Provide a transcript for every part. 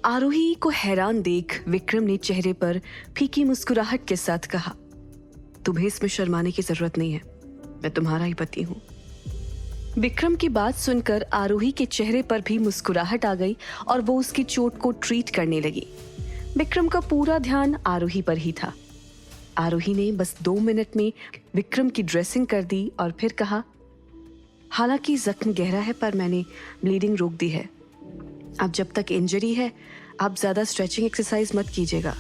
आरोही को हैरान देख विक्रम ने चेहरे पर फीकी मुस्कुराहट के साथ कहा, तुम्हें इसमें शर्माने की जरूरत नहीं है, मैं तुम्हारा ही पति हूं। विक्रम की बात सुनकर आरोही के चेहरे पर भी मुस्कुराहट आ गई और वो उसकी चोट को ट्रीट करने लगी। विक्रम का पूरा ध्यान आरोही पर ही था। आरोही ने बस 2 मिनट में विक्रम की ड्रेसिंग कर दी और फिर कहा, हालांकि जख्म गहरा है पर मैंने ब्लीडिंग रोक दी है। अब जब तक इंजरी है आप ज्यादा स्ट्रेचिंग एक्सरसाइज मत कीजिएगा।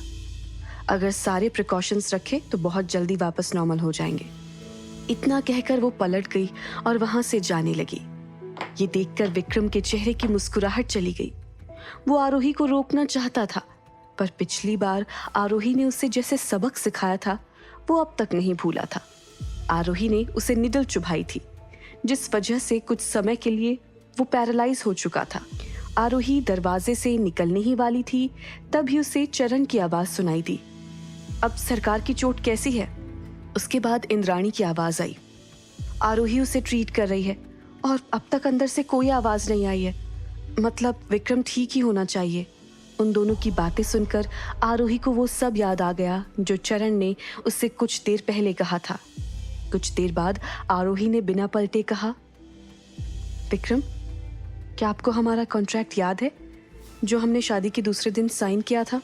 अगर सारे प्रिकॉशंस रखें तो बहुत जल्दी वापस नॉर्मल हो जाएंगे। इतना कहकर वो पलट गई और वहां से जाने लगी। ये देखकर विक्रम के चेहरे की मुस्कुराहट चली गई। वो आरोही को रोकना चाहता था, पर पिछली बार आरोही ने उसे जैसे सबक सिखाया था वो अब तक नहीं भूला था। आरोही ने उसे निडल चुभाई थी, जिस वजह से कुछ समय के लिए वो पैरालाइज हो चुका था। आरोही दरवाजे से निकलने ही वाली थी, तभी उसे चरण की आवाज सुनाई दी। अब सरकार की चोट कैसी है? उसके बाद इंद्राणी की आवाज आई। आरोही उसे ट्रीट कर रही है और अब तक अंदर से कोई आवाज नहीं आई है। मतलब विक्रम ठीक ही होना चाहिए। उन दोनों की बातें सुनकर आरोही को वो सब याद आ गया जो चरण ने उससे कुछ देर पहले कहा था। कुछ देर बाद आरोही ने बिना पलटे कहा, विक्रम, क्या आपको हमारा कॉन्ट्रैक्ट याद है जो हमने शादी के दूसरे दिन साइन किया था?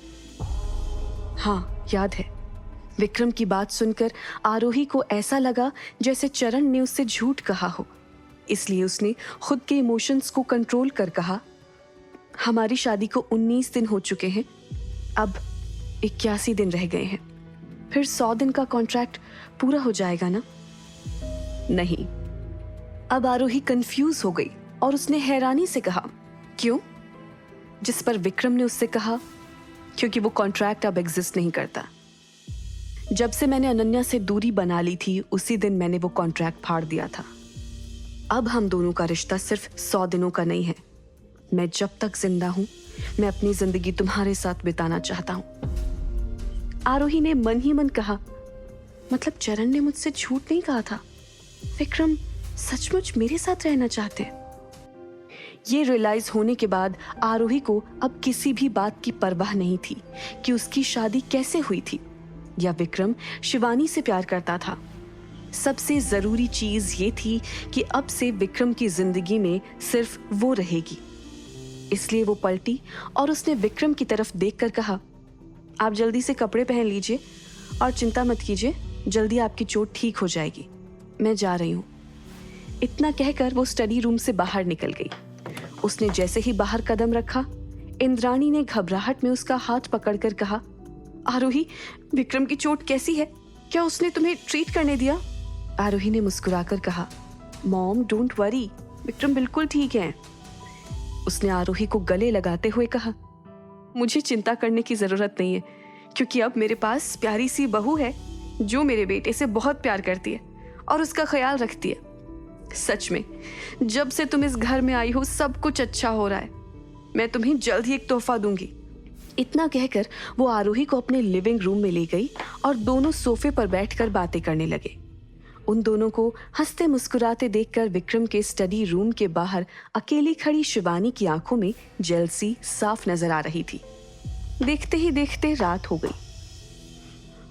हाँ, याद है। विक्रम की बात सुनकर आरोही को ऐसा लगा जैसे चरण ने उससे झूठ कहा हो, इसलिए उसने खुद के इमोशंस को कंट्रोल कर कहा, हमारी शादी को 19 दिन हो चुके हैं, अब 81 दिन रह गए हैं, फिर 100 दिन का कॉन्ट्रैक्ट पूरा हो जाएगा ना? नहीं। अब आरोही कंफ्यूज हो गई और उसने हैरानी से कहा, क्यों? जिस पर विक्रम ने उससे कहा, क्योंकि वो कॉन्ट्रैक्ट अब एग्जिस्ट नहीं करता। जब से मैंने अनन्या से दूरी बना ली थी उसी दिन मैंने वो कॉन्ट्रैक्ट फाड़ दिया था। अब हम दोनों का रिश्ता सिर्फ 100 दिनों का नहीं है। मैं जब तक जिंदा हूं मैं अपनी जिंदगी तुम्हारे साथ बिताना चाहता हूं। आरोही ने मन ही मन कहा, मतलब चरण ने मुझसे झूठ नहीं कहा था? विक्रम सचमुच मेरे साथ रहना चाहते हैं। ये रियलाइज होने के बाद आरोही को अब किसी भी बात की परवाह नहीं थी कि उसकी शादी कैसे हुई थी या विक्रम शिवानी से प्यार करता था। सबसे जरूरी चीज ये थी कि अब से विक्रम की जिंदगी में सिर्फ वो रहेगी। इसलिए वो पलटी और उसने विक्रम की तरफ देखकर कहा, आप जल्दी से कपड़े पहन लीजिए और चिंता मत कीजिए, जल्दी आपकी चोट ठीक हो जाएगी, मैं जा रही हूँ। इतना कहकर वो स्टडी रूम से बाहर निकल गई। उसने जैसे ही बाहर कदम रखा, इंद्राणी ने घबराहट में उसका हाथ पकड़कर कहा, आरोही, विक्रम की चोट कैसी है? क्या उसने तुम्हें ट्रीट करने दिया? आरोही ने मुस्कुराकर कहा, मॉम डोंट वरी, विक्रम बिल्कुल ठीक है। उसने आरोही को गले लगाते हुए कहा, मुझे चिंता करने की जरूरत नहीं है, क्योंकि अब मेरे पास प्यारी सी बहू है जो मेरे बेटे से बहुत प्यार करती है और उसका ख्याल रखती है। सच में जब से तुम इस घर में आई हो सब कुछ अच्छा हो रहा है। मैं तुम्हें जल्द ही एक तोहफा दूंगी। इतना कहकर वो आरोही को अपने लिविंग रूम में ले गई और दोनों सोफे पर बैठकर बातें करने लगे। उन दोनों को हंसते मुस्कुराते देखकर विक्रम के स्टडी रूम के बाहर अकेली खड़ी शिवानी की आंखों में जेलसी साफ नजर आ रही थी। देखते ही देखते रात हो गई।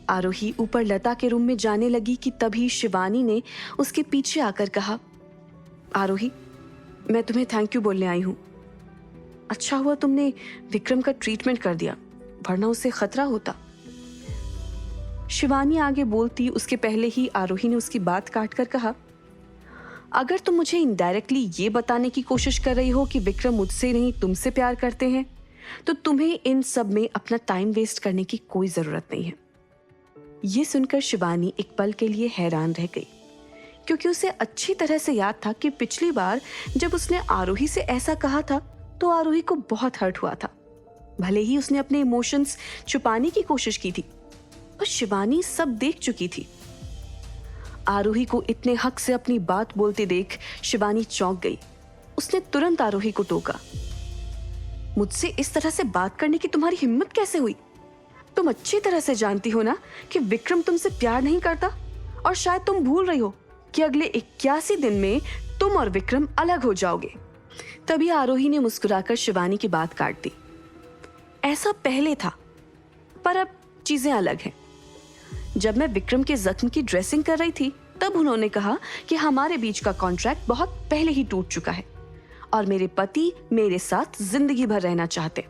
आरोही ऊपर लता के रूम में जाने लगी कि तभी शिवानी ने उसके पीछे आकर कहा, आरोही, मैं तुम्हें थैंक यू बोलने आई हूं। अच्छा हुआ तुमने विक्रम का ट्रीटमेंट कर दिया, वरना उसे खतरा होता। शिवानी आगे बोलती उसके पहले ही आरोही ने उसकी बात काटकर कहा, अगर तुम मुझे इनडायरेक्टली ये बताने की कोशिश कर रही हो कि विक्रम मुझसे नहीं तुमसे प्यार करते हैं, तो तुम्हें इन सब में अपना टाइम वेस्ट करने की कोई जरूरत नहीं है। ये सुनकर शिवानी एक पल के लिए हैरान रह गई, क्योंकि उसे अच्छी तरह से याद था कि पिछली बार जब उसने आरोही से ऐसा कहा था तो आरोही को बहुत हर्ट हुआ था। भले ही उसने अपने इमोशंस छुपाने की कोशिश की थी, पर शिवानी सब देख चुकी थी। आरोही को इतने हक से अपनी बात बोलते देख शिवानी चौंक गई। उसने तुरंत आरोही को टोका, मुझसे इस तरह से बात करने की तुम्हारी हिम्मत कैसे हुई? तुम अच्छी तरह से जानती हो ना कि विक्रम तुमसे प्यार नहीं करता, और शायद तुम भूल रही हो कि अगले 81 दिन में तुम और विक्रम अलग हो जाओगे। तभी आरोही ने मुस्कुराकर शिवानी की बात काट दी। ऐसा पहले था, पर अब चीजें अलग हैं। जब मैं विक्रम के जख्म की ड्रेसिंग कर रही थी तब उन्होंने कहा कि हमारे बीच का कॉन्ट्रैक्ट बहुत पहले ही टूट चुका है और मेरे पति मेरे साथ जिंदगी भर रहना चाहते।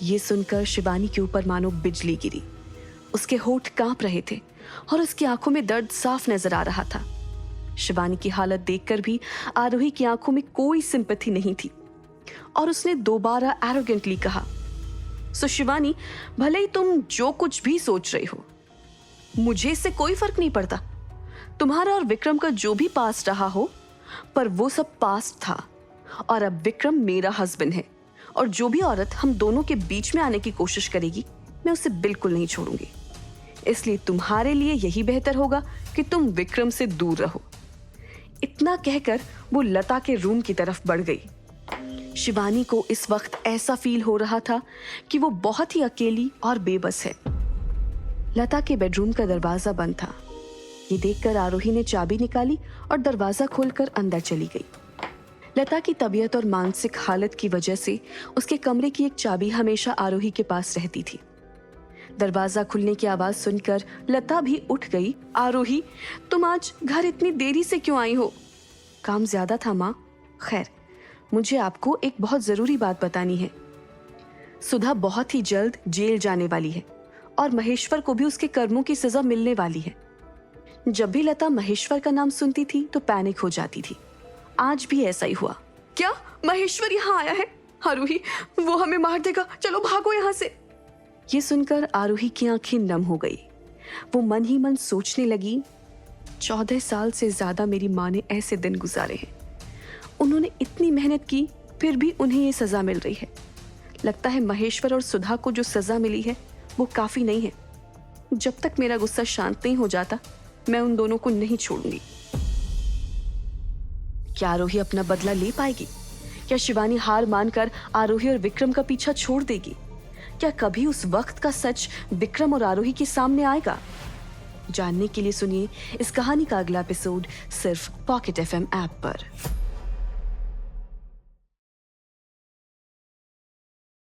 ये सुनकर शिवानी के ऊपर मानो बिजली गिरी। उसके होंठ कांप रहे थे और उसकी आंखों में दर्द साफ नजर आ रहा था। शिवानी की हालत देखकर भी आरोही की आंखों में कोई सिंपैथी नहीं थी और उसने दोबारा एरोगेंटली कहा, सो शिवानी, भले ही तुम जो कुछ भी सोच रही हो, मुझे इससे कोई फर्क नहीं पड़ता। तुम्हारा और विक्रम का जो भी पास्ट रहा हो, पर वो सब पास्ट था और अब विक्रम मेरा हस्बैंड है और जो भी औरत हम दोनों के बीच में आने की कोशिश करेगी मैं उसे बिल्कुल नहीं छोड़ूंगी। इसलिए तुम्हारे लिए यही बेहतर होगा कि तुम विक्रम से दूर रहो। इतना कहकर वो लता के रूम की तरफ बढ़ गई। शिवानी को इस वक्त ऐसा फील हो रहा था कि वो बहुत ही अकेली और बेबस है। लता के बेडरूम का दरवाजा बंद था। ये देखकर आरोही ने चाबी निकाली और दरवाजा खोलकर अंदर चली गई। लता की तबीयत और मानसिक हालत की वजह से उसके कमरे की एक चाबी हमेशा आरोही के पास रहती थी। दरवाजा खुलने की आवाज सुनकर लता भी उठ गई। आरोही, तुम आज घर इतनी देरी से क्यों आई हो? काम ज्यादा था माँ। खैर, मुझे आपको एक बहुत जरूरी बात बतानी है। सुधा बहुत ही जल्द जेल जाने वाली है और महेश्वर को भी उसके कर्मों की सजा मिलने वाली है। जब भी लता महेश्वर का नाम सुनती थी तो पैनिक हो जाती थी। आज भी ऐसा ही हुआ। क्या महेश्वर यहाँ आया है? आरोही, वो हमें मार देगा, चलो भागो यहाँ से। ये सुनकर आरोही की आंखें नम हो गई। वो मन ही मन सोचने लगी, 14 साल से ज्यादा मेरी माँ ने ऐसे दिन गुजारे हैं। उन्होंने इतनी मेहनत की फिर भी उन्हें ये सजा मिल रही है। लगता है महेश्वर और सुधा को जो सजा मिली है वो काफी नहीं है। जब तक मेरा गुस्सा शांत नहीं हो जाता मैं उन दोनों को नहीं छोड़ूंगी। क्या आरोही अपना बदला ले पाएगी? क्या शिवानी हार मानकर आरोही और विक्रम का पीछा छोड़ देगी? क्या कभी उस वक्त का सच विक्रम और आरोही के सामने आएगा? जानने के लिए सुनिए इस कहानी का अगला एपिसोड सिर्फ पॉकेट FM ऐप पर।